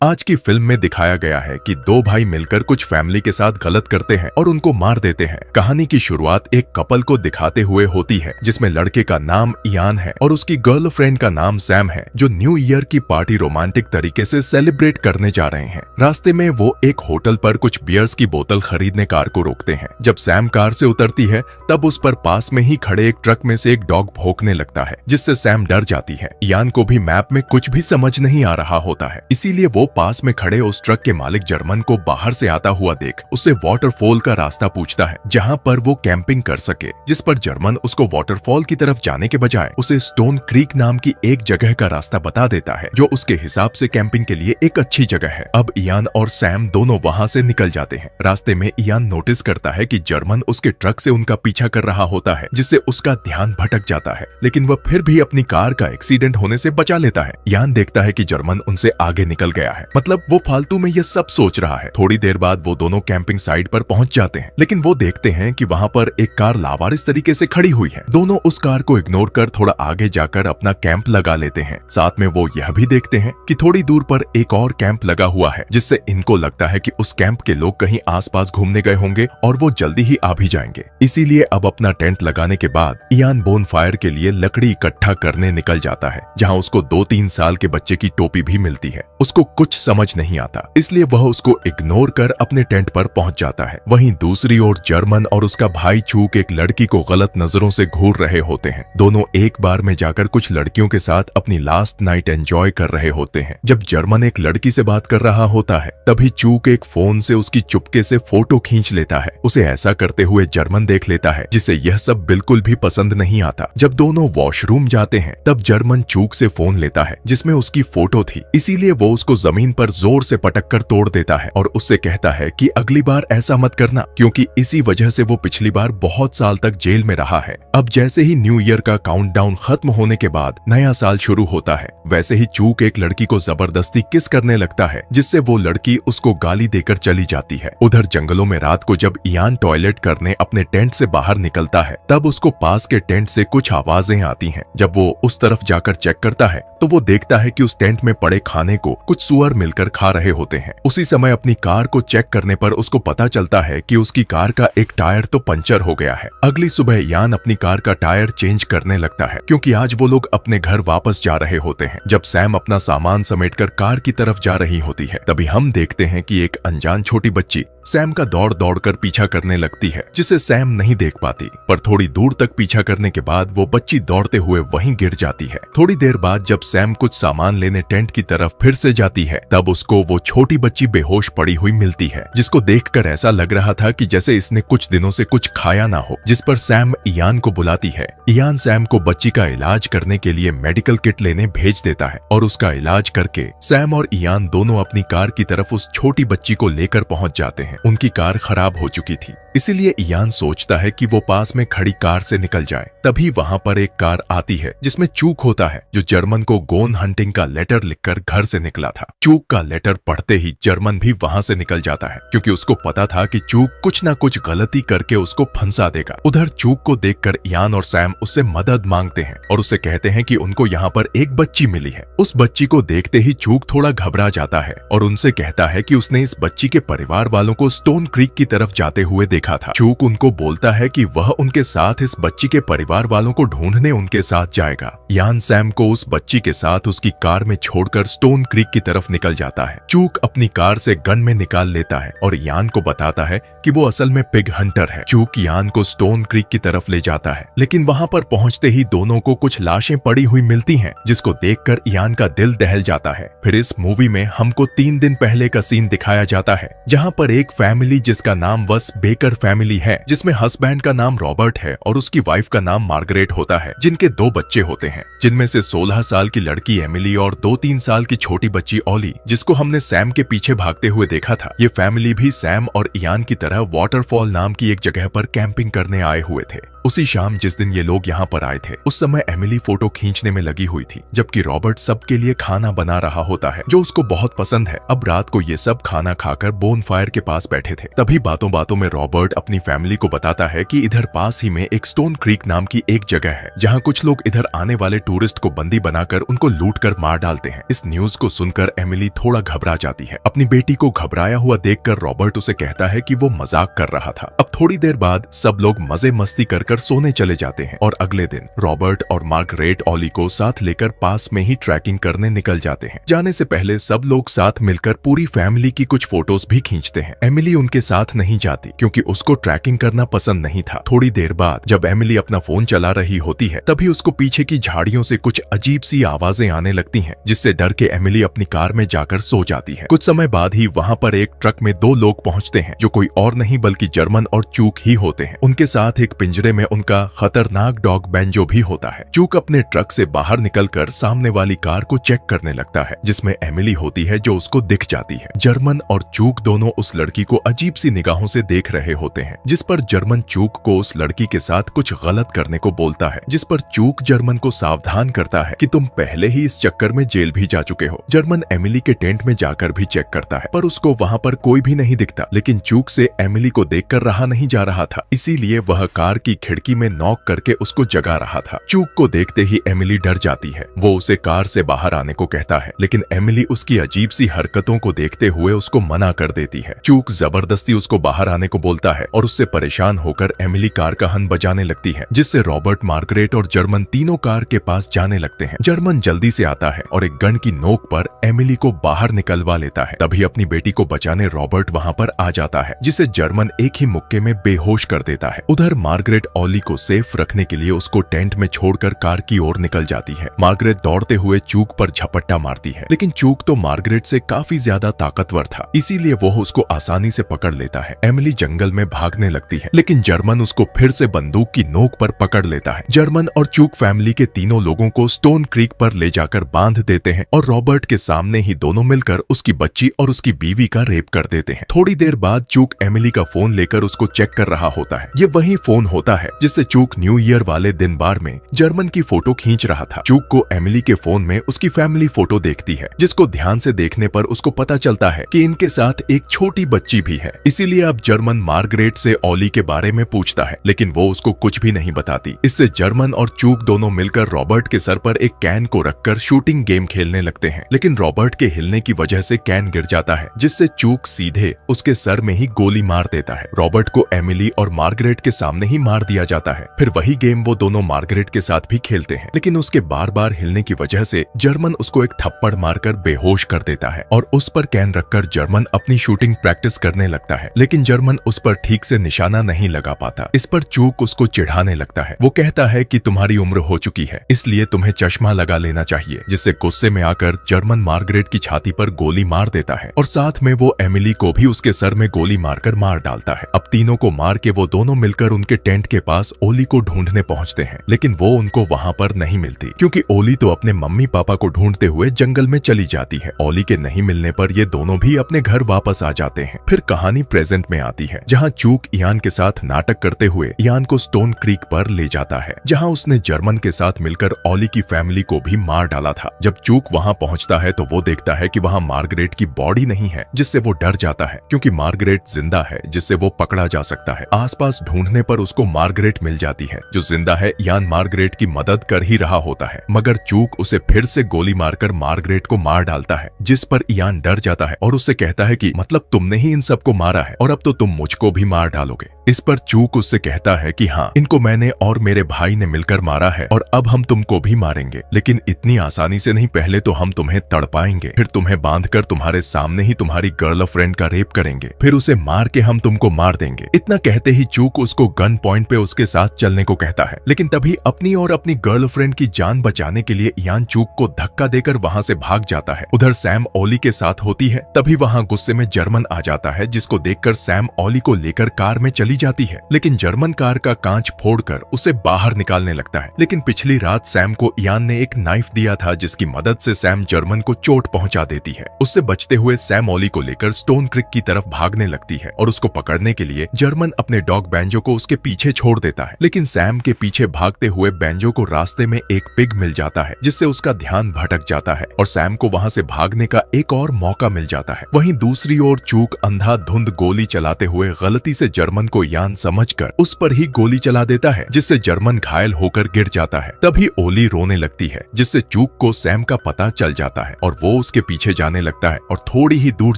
आज की फिल्म में दिखाया गया है कि दो भाई मिलकर कुछ फैमिली के साथ गलत करते हैं और उनको मार देते हैं। कहानी की शुरुआत एक कपल को दिखाते हुए होती है जिसमें लड़के का नाम इयान है और उसकी गर्लफ्रेंड का नाम सैम है, जो न्यू ईयर की पार्टी रोमांटिक तरीके से सेलिब्रेट करने जा रहे हैं। रास्ते में वो एक होटल पर कुछ बियर्स की बोतल खरीदने कार को रोकते हैं। जब सैम कार से उतरती है तब उस पर पास में ही खड़े एक ट्रक में से एक डॉग भौंकने लगता है, जिससे सैम डर जाती है। इयान को भी मैप में कुछ भी समझ नहीं आ रहा होता है, इसीलिए वो पास में खड़े उस ट्रक के मालिक जर्मन को बाहर से आता हुआ देख उससे वाटरफॉल का रास्ता पूछता है जहां पर वो कैंपिंग कर सके, जिस पर जर्मन उसको वाटरफॉल की तरफ जाने के बजाय उसे स्टोन क्रीक नाम की एक जगह का रास्ता बता देता है जो उसके हिसाब से कैंपिंग के लिए एक अच्छी जगह है। अब इयान और सैम दोनों वहां से निकल जाते हैं। रास्ते में इयान नोटिस करता है कि जर्मन उसके ट्रक से उनका पीछा कर रहा होता है, जिससे उसका ध्यान भटक जाता है, लेकिन वह फिर भी अपनी कार का एक्सीडेंट होने से बचा लेता है। इयान देखता है कि जर्मन उनसे आगे निकल गया है, मतलब वो फालतू में ये सब सोच रहा है। थोड़ी देर बाद वो दोनों कैंपिंग साइट पर पहुंच जाते हैं, लेकिन वो देखते हैं कि वहां पर एक कार लावारिस तरीके से खड़ी हुई है। दोनों उस कार को इग्नोर कर थोड़ा आगे जाकर अपना कैंप लगा लेते हैं। साथ में वो यह भी देखते हैं कि थोड़ी दूर पर एक और कैंप लगा हुआ है, जिससे इनको लगता है कि उस कैंप के लोग कहीं आसपास घूमने गए होंगे और वो जल्दी ही आ भी जाएंगे। इसीलिए अब अपना टेंट लगाने के बाद इयान बोन फायर के लिए लकड़ी इकट्ठा करने निकल जाता है, जहां उसको 2-3 साल के बच्चे की टोपी भी मिलती है। उसको कुछ समझ नहीं आता, इसलिए वह उसको इग्नोर कर अपने टेंट पर पहुंच जाता है। वहीं दूसरी ओर जर्मन और उसका भाई चूक एक लड़की को गलत नजरों से घूर रहे होते हैं। दोनों एक बार में जाकर कुछ लड़कियों के साथ अपनी लास्ट नाइट एंजॉय कर रहे होते हैं। जब जर्मन एक लड़की से बात कर रहा होता है तभी चूक एक फोन से उसकी चुपके से फोटो खींच लेता है। उसे ऐसा करते हुए जर्मन देख लेता है, जिसे यह सब बिल्कुल भी पसंद नहीं आता। जब दोनों वॉशरूम जाते हैं तब जर्मन चूक से फोन लेता है जिसमें उसकी फोटो थी, इसीलिए वो उसको जमीन पर जोर से पटक कर तोड़ देता है और उससे कहता है कि अगली बार ऐसा मत करना, क्योंकि इसी वजह से वो पिछली बार बहुत साल तक जेल में रहा है। अब जैसे ही न्यू ईयर का काउंटडाउन खत्म होने के बाद नया साल शुरू होता है, वैसे ही चूक एक लड़की को जबरदस्ती किस करने लगता है, जिससे वो लड़की उसको गाली देकर चली जाती है। उधर जंगलों में रात को जब इयान टॉयलेट करने अपने टेंट से बाहर निकलता है तब उसको पास के टेंट से कुछ आवाजें आती हैं। जब वो उस तरफ जाकर चेक करता है तो वो देखता है कि उस टेंट में पड़े खाने को कुछ सुअर मिलकर खा रहे होते हैं। उसी समय अपनी कार को चेक करने पर उसको पता चलता है कि उसकी कार का एक टायर तो पंचर हो गया है। अगली सुबह यान अपनी कार का टायर चेंज करने लगता है, क्योंकि आज वो लोग अपने घर वापस जा रहे होते हैं। जब सैम अपना सामान समेटकर कार की तरफ जा रही होती है तभी हम देखते हैं कि एक अनजान छोटी बच्ची सैम का दौड़ दौड़ कर पीछा करने लगती है, जिसे सैम नहीं देख पाती। पर थोड़ी दूर तक पीछा करने के बाद वो बच्ची दौड़ते हुए वहीं गिर जाती है। थोड़ी देर बाद जब सैम कुछ सामान लेने टेंट की तरफ फिर से जाती है तब उसको वो छोटी बच्ची बेहोश पड़ी हुई मिलती है, जिसको देखकर ऐसा लग रहा था कि जैसे इसने कुछ दिनों से कुछ खाया ना हो। जिस पर सैम इयान को बुलाती है। इयान सैम को बच्ची का इलाज करने के लिए मेडिकल किट लेने भेज देता है और उसका इलाज करके सैम और इयान दोनों अपनी कार की तरफ उस छोटी बच्ची को लेकर पहुंच जाते हैं। उनकी कार खराब हो चुकी थी, इसीलिए इयान सोचता है कि वो पास में खड़ी कार से निकल जाए। तभी वहां पर एक कार आती है जिसमें चूक होता है, जो जर्मन को गोन हंटिंग का लेटर लिखकर घर से निकला था। चूक का लेटर पढ़ते ही जर्मन भी वहां से निकल जाता है, क्योंकि उसको पता था कि चूक कुछ ना कुछ गलती करके उसको फंसा देगा। उधर चूक को देखकर इयान और सैम उससे मदद मांगते हैं और उससे कहते हैं कि उनको यहाँ पर एक बच्ची मिली है। उस बच्ची को देखते ही चूक थोड़ा घबरा जाता है और उनसे कहता है कि उसने इस बच्ची के परिवार वालों को स्टोन क्रीक की तरफ जाते हुए देखा था। चूक उनको बोलता है कि वह उनके साथ इस बच्ची के परिवार वालों को ढूंढने उनके साथ जाएगा। यान सैम को उस बच्ची के साथ उसकी कार में छोड़कर स्टोन क्रीक की तरफ निकल जाता है। चूक अपनी कार से गन में निकाल लेता है और यान को बताता है कि वो असल में पिग हंटर है। चूक यान को स्टोन क्रीक की तरफ ले जाता है, लेकिन वहां पर पहुंचते ही दोनों को कुछ लाशें पड़ी हुई मिलती हैं, जिसको देखकर यान का दिल दहल जाता है। फिर इस मूवी में हमको 3 दिन पहले का सीन दिखाया जाता है, जहां पर एक फैमिली जिसका नाम वस बेकर फैमिली है, जिसमें हस्बैंड का नाम रॉबर्ट है और उसकी वाइफ का नाम मार्गरेट होता है, जिनके 2 बच्चे होते हैं, जिनमें से 16 साल की लड़की एमिली और 2-3 साल की छोटी बच्ची ओली, जिसको हमने सैम के पीछे भागते हुए देखा था। ये फैमिली भी सैम और इयान की तरह वाटरफॉल नाम की एक जगह पर कैंपिंग करने आए हुए थे। उसी शाम जिस दिन ये लोग यहाँ पर आए थे उस समय एमिली फोटो खींचने में लगी हुई थी, जबकि रॉबर्ट सबके लिए खाना बना रहा होता है जो उसको बहुत पसंद है। अब रात को ये सब खाना खाकर बोन फायर के पास बैठे थे। तभी बातों बातों में रॉबर्ट अपनी फैमिली को बताता है कि इधर पास ही में एक स्टोन क्रीक नाम की एक जगह है जहाँ कुछ लोग इधर आने वाले टूरिस्ट को बंदी बनाकर उनको लूट कर मार डालते हैं। इस न्यूज को सुनकर एमिली थोड़ा घबरा जाती है। अपनी बेटी को घबराया हुआ देखकर रॉबर्ट उसे कहता है कि वो मजाक कर रहा था। अब थोड़ी देर बाद सब लोग मजे मस्ती कर सोने चले जाते हैं और अगले दिन रॉबर्ट और मार्गरेट ऑली को साथ लेकर पास में ही ट्रैकिंग करने निकल जाते हैं। जाने से पहले सब लोग साथ मिलकर पूरी फैमिली की कुछ फोटोज भी खींचते हैं। एमिली उनके साथ नहीं जाती क्योंकि उसको ट्रैकिंग करना पसंद नहीं था। थोड़ी देर बाद जब एमिली अपना फोन चला रही होती है तभी उसको पीछे की झाड़ियों से कुछ अजीब सी आवाजें आने लगती हैं, जिससे डर के एमिली अपनी कार में जाकर सो जाती है। कुछ समय बाद ही वहाँ पर एक ट्रक में दो लोग पहुँचते हैं जो कोई और नहीं बल्कि जर्मन और चूक ही होते हैं। उनके साथ एक पिंजरे में उनका खतरनाक डॉग बेंजो भी होता है। चूक अपने ट्रक से बाहर निकलकर सामने वाली कार को चेक करने लगता है जिसमें एमिली होती है जो उसको दिख जाती है। जर्मन और चूक दोनों उस लड़की को अजीब सी निगाहों से देख रहे होते हैं, जिस पर जर्मन चूक को उस लड़की के साथ कुछ गलत करने को बोलता है, जिस पर चूक जर्मन को सावधान करता है कि तुम पहले ही इस चक्कर में जेल भी जा चुके हो। जर्मन एमिली के टेंट में जाकर भी चेक करता है पर उसको वहाँ पर कोई भी नहीं दिखता, लेकिन चूक से एमिली को देखकर रहा नहीं जा रहा था, इसीलिए वह कार की खिड़की में नॉक करके उसको जगा रहा था। चूक को देखते ही एमिली डर जाती है। वो उसे कार से बाहर आने को कहता है, लेकिन एमिली उसकी अजीब सी हरकतों को देखते हुए उसको मना कर देती है। चूक जबरदस्ती उसको बाहर आने को बोलता है और उससे परेशान होकर एमिली कार का हॉर्न बजाने लगती है, जिससे रॉबर्ट, मार्गरेट और जर्मन तीनों कार के पास जाने लगते हैं। जर्मन जल्दी से आता है और एक गन की नोक पर एमिली को बाहर निकलवा लेता है। तभी अपनी बेटी को बचाने रॉबर्ट वहाँ पर आ जाता है, जिसे जर्मन एक ही मुक्के में बेहोश कर देता है। उधर मार्गरेट ऑली को सेफ रखने के लिए उसको टेंट में छोड़कर कार की ओर निकल जाती है। मार्गरेट दौड़ते हुए चूक पर झपट्टा मारती है, लेकिन चूक तो मार्गरेट से काफी ज्यादा ताकतवर था, इसीलिए वो उसको आसानी से पकड़ लेता है। एमिली जंगल में भागने लगती है, लेकिन जर्मन उसको फिर से बंदूक की नोक पर पकड़ लेता है। जर्मन और चूक फैमिली के तीनों लोगों को स्टोन क्रीक पर ले जाकर बांध देते हैं और रॉबर्ट के सामने ही दोनों मिलकर उसकी बच्ची और उसकी बीवी का रेप कर देते हैं। थोड़ी देर बाद चूक एमिली का फोन लेकर उसको चेक कर रहा होता है। ये वही फोन होता है जिससे चूक न्यू ईयर वाले दिन बार में जर्मन की फोटो खींच रहा था। चूक को एमिली के फोन में उसकी फैमिली फोटो देखती है, जिसको ध्यान से देखने पर उसको पता चलता है कि इनके साथ एक छोटी बच्ची भी है। इसीलिए अब जर्मन मार्गरेट से ऑली के बारे में पूछता है, लेकिन वो उसको कुछ भी नहीं बताती। इससे जर्मन और चूक दोनों मिलकर रॉबर्ट के सर पर एक कैन को रखकर शूटिंग गेम खेलने लगते हैं, लेकिन रॉबर्ट के हिलने की वजह से कैन गिर जाता है, जिससे चूक सीधे उसके सर में ही गोली मार देता है। रॉबर्ट को एमिली और मार्गरेट के सामने ही मार दिया जाता है। फिर वही गेम वो दोनों मार्गरेट के साथ भी खेलते हैं, लेकिन उसके बार बार हिलने की वजह से जर्मन उसको एक थप्पड़ मारकर बेहोश कर देता है और उस पर कैन रखकर जर्मन अपनी शूटिंग प्रैक्टिस करने लगता है, लेकिन जर्मन उस पर ठीक से निशाना नहीं लगा पाता। इस पर चूक उसको चिढ़ाने लगता है। वो कहता है कि तुम्हारी उम्र हो चुकी है, इसलिए तुम्हें चश्मा लगा लेना चाहिए, जिससे गुस्से में आकर जर्मन मार्गरेट की छाती पर गोली मार देता है और साथ में वो एमिली को भी उसके सर में गोली मारकर मार डालता है। अब तीनों को मार के वो दोनों मिलकर उनके टेंट के पास ओली को ढूंढने पहुंचते हैं, लेकिन वो उनको वहां पर नहीं मिलती, क्योंकि ओली तो अपने मम्मी पापा को ढूंढते हुए जंगल में चली जाती है। ओली के नहीं मिलने पर ये दोनों भी अपने घर वापस आ जाते हैं। फिर कहानी प्रेजेंट में आती है, जहाँ चूक इयान के साथ नाटक करते हुए इयान को स्टोन क्रीक पर ले जाता है, जहाँ उसने जर्मन के साथ मिलकर ओली की फैमिली को भी मार डाला था। जब चूक वहाँ पहुँचता है तो वो देखता है कि वहाँ मार्गरेट की बॉडी नहीं है, जिससे वो डर जाता है, क्योंकि मार्गरेट जिंदा है जिससे वो पकड़ा जा सकता है। आसपास ढूंढने पर उसको मार्गरेट मिल जाती है जो जिंदा है। इयान मार्गरेट की मदद कर ही रहा होता है, मगर चूक उसे फिर से गोली मारकर मार्गरेट को मार डालता है, जिस पर इयान डर जाता है और उससे कहता है कि मतलब तुमने ही इन सबको मारा है और अब तो तुम मुझको भी मार डालोगे। इस पर चूक उससे कहता है कि हाँ, इनको मैंने और मेरे भाई ने मिलकर मारा है और अब हम तुमको भी मारेंगे, लेकिन इतनी आसानी से नहीं। पहले तो हम तुम्हें तड़पाएंगे, फिर तुम्हें बांधकर तुम्हारे सामने ही तुम्हारी गर्लफ्रेंड का रेप करेंगे, फिर उसे मार के हम तुमको मार देंगे। इतना कहते ही चूक उसको गन पॉइंट पे उसके साथ चलने को कहता है, लेकिन तभी अपनी और अपनी गर्लफ्रेंड की जान बचाने के लिए इयान चूक को धक्का देकर वहाँ से भाग जाता है। उधर सैम ओली के साथ होती है, तभी वहाँ गुस्से में जर्मन आ जाता है, जिसको देखकर सैम ओली को लेकर कार में चली जाती है, लेकिन जर्मन कार का कांच फोड़कर उसे बाहर निकालने लगता है। लेकिन पिछली रात सैम को इयान ने एक नाइफ दिया था जिसकी मदद से सैम जर्मन को चोट पहुंचा देती है। उससे बचते हुए सैम ओली को लेकर स्टोन क्रिक की तरफ भागने लगती है और उसको पकड़ने के लिए जर्मन अपने डॉग बैंजो को उसके पीछे छोड़ देता है। लेकिन सैम के पीछे भागते हुए बैंजो को रास्ते में एक पिग मिल जाता है जिससे उसका ध्यान भटक जाता है और सैम को वहां से भागने का एक और मौका मिल जाता है। वहीं दूसरी ओर चूक अंधाधुंध गोली चलाते हुए गलती से जर्मन को इयान समझकर उस पर ही गोली चला देता है जिससे जर्मन घायल होकर गिर जाता है। तभी ओली रोने लगती है जिससे चूक को सैम का पता चल जाता है और वो उसके पीछे जाने लगता है और थोड़ी ही दूर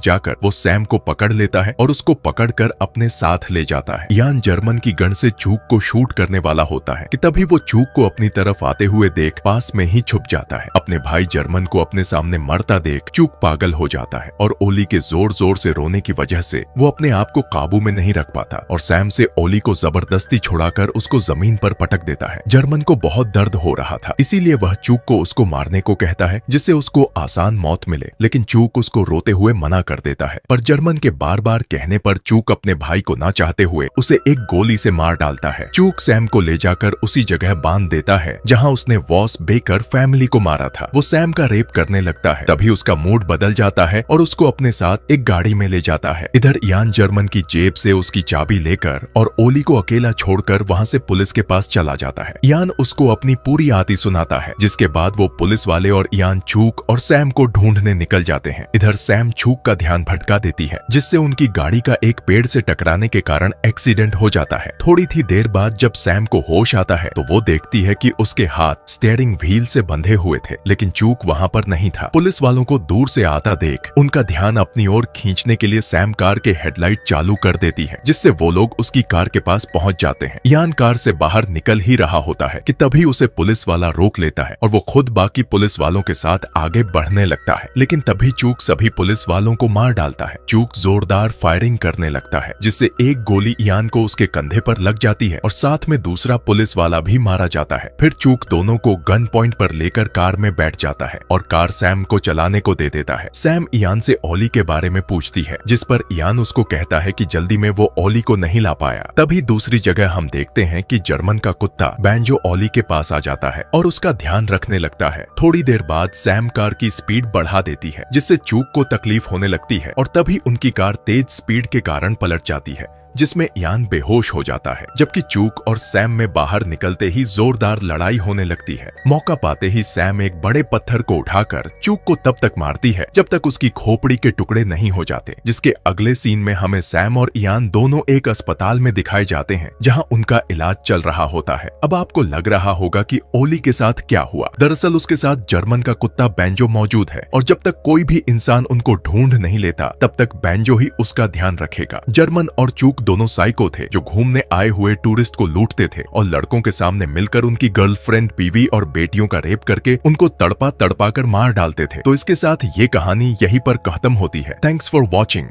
जाकर वो सैम को पकड़ लेता है और उसको पकड़कर अपने साथ ले जाता है। इयान जर्मन की गन से चूक को शूट करने वाला होता है कि तभी वो चूक को अपनी तरफ आते हुए देख पास में ही छुप जाता है। अपने भाई जर्मन को अपने सामने मरता देख चूक पागल हो जाता है और ओली के जोर जोर से रोने की वजह से वो अपने आप को काबू में नहीं रख पाता और सैम से ओली को जबरदस्ती छुड़ाकर उसको जमीन पर पटक देता है। जर्मन को बहुत दर्द हो रहा था, इसीलिए वह चूक को उसको मारने को कहता है जिससे उसको आसान मौत मिले, लेकिन चूक उसको रोते हुए मना कर देता है। पर जर्मन के बार बार कहने पर चूक अपने भाई को ना चाहते हुए उसे एक गोली से मार डालता है। चूक सैम को ले जाकर उसी जगह बांध देता है जहाँ उसने वॉस बेकर फैमिली को मारा था। वो सैम का रेप करने लगता है। तभी उसका मूड बदल जाता है और उसको अपने साथ एक गाड़ी में ले जाता है। इधर इयान जर्मन की जेब से उसकी चाबी लेकर और ओली को अकेला छोड़कर वहाँ से पुलिस के पास चला जाता है। इयान उसको अपनी पूरी आती सुनाता है, जिसके बाद वो पुलिस वाले और इयान चूक और सैम को ढूंढने निकल जाते हैं। इधर सैम चूक का ध्यान भटका देती है जिससे उनकी गाड़ी का एक पेड़ से टकराने के कारण एक्सीडेंट हो जाता है। थोड़ी थी देर बाद जब सैम को होश आता है तो वो देखती है कि उसके हाथ स्टीयरिंग व्हील से बंधे हुए थे, लेकिन चूक वहाँ पर नहीं था। पुलिस वालों को दूर से आता देख उनका ध्यान अपनी ओर खींचने के लिए सैम कार के हेडलाइट चालू कर देती है जिससे वो लोग उसकी कार के पास पहुंच जाते हैं। इयान कार से बाहर निकल ही रहा होता है कि तभी उसे पुलिस वाला रोक लेता है और वो खुद बाकी पुलिस वालों के साथ आगे बढ़ने लगता है, लेकिन तभी चूक सभी पुलिस वालों को मार डालता है। चूक जोरदार फायरिंग करने लगता है जिससे एक गोली इयान को उसके कंधे पर लग जाती है और साथ में दूसरा पुलिस वाला भी मारा जाता है। फिर चूक दोनों को गन पॉइंट पर लेकर कार में बैठ जाता है और कार सैम को चलाने को दे देता है। सैम इयान से ओली के बारे में पूछती है जिस पर इयान उसको कहता है कि जल्दी में वो ओली को नहीं ला पाया। तभी दूसरी जगह हम देखते हैं कि जर्मन का कुत्ता बैंजो ओली के पास आ जाता है और उसका ध्यान रखने लगता है। थोड़ी देर बाद सैम कार की स्पीड बढ़ा देती है जिससे चूक को तकलीफ होने लगती है और तभी उनकी कार तेज स्पीड के कारण पलट जाती है जिसमें इयान बेहोश हो जाता है, जबकि चूक और सैम में बाहर निकलते ही जोरदार लड़ाई होने लगती है। मौका पाते ही सैम एक बड़े पत्थर को उठाकर चूक को तब तक मारती है जब तक उसकी खोपड़ी के टुकड़े नहीं हो जाते। जिसके अगले सीन में हमें सैम और इयान दोनों एक अस्पताल में दिखाए जाते हैं जहां उनका इलाज चल रहा होता है। अब आपको लग रहा होगा कि ओली के साथ क्या हुआ। दरअसल उसके साथ जर्मन का कुत्ता बैंजो मौजूद है और जब तक कोई भी इंसान उनको ढूंढ नहीं लेता तब तक बैंजो ही उसका ध्यान रखेगा। जर्मन और चूक दोनों साइको थे जो घूमने आए हुए टूरिस्ट को लूटते थे और लड़कों के सामने मिलकर उनकी गर्लफ्रेंड, बीवी और बेटियों का रेप करके उनको तड़पा तड़पा कर मार डालते थे। तो इसके साथ ये कहानी यहीं पर खत्म होती है। Thanks for watching.